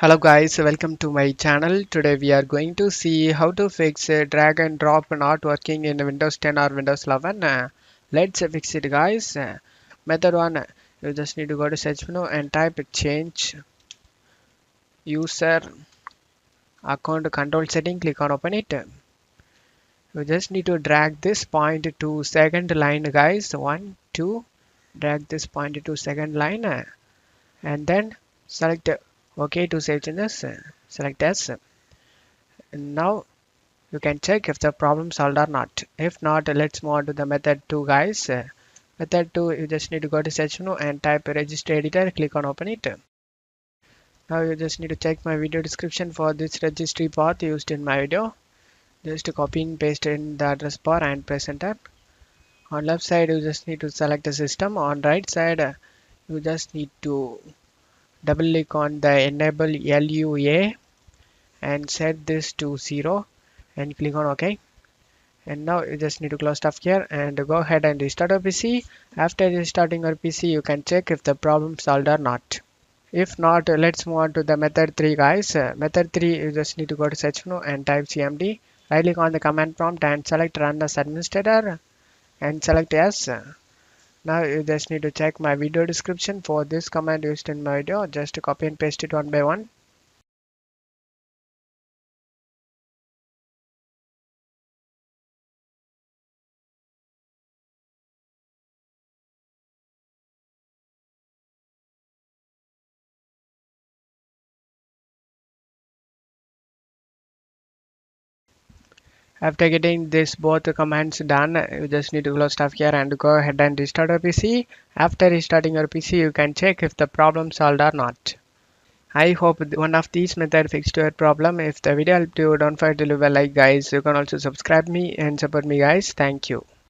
Hello guys, welcome to my channel. Today we are going to see how to fix drag and drop not working in Windows 10 or Windows 11. Let's fix it guys. Method 1, you just need to go to search menu and type change user account control setting, click on open it. You just need to drag this point to second line guys. 1, 2, drag this point to second line and then select OK to save changes. Select yes. And now you can check if the problem solved or not. If not, let's move on to the method 2 guys. Method 2, you just need to go to search menu and type registry editor, click on open it. Now you just need to check my video description for this registry path used in my video. Just copy and paste in the address bar and press enter. On left side you just need to select the system. On right side you just need to double click on the enable LUA and set this to 0 and click on OK. And now you just need to close stuff here and go ahead and restart your PC. After restarting your PC, you can check if the problem solved or not. If not, let's move on to the method 3 guys. Method 3, you just need to go to search menu and type cmd. Right click on the command prompt and select run as administrator and select yes. Now you just need to check my video description for this command used in my video. Just copy and paste it one by one. After getting this both commands done, you just need to close stuff here and go ahead and restart your PC. After restarting your PC, you can check if the problem solved or not. I hope one of these methods fixed your problem. If the video helped you, don't forget to leave a like guys. You can also subscribe me and support me guys. Thank you.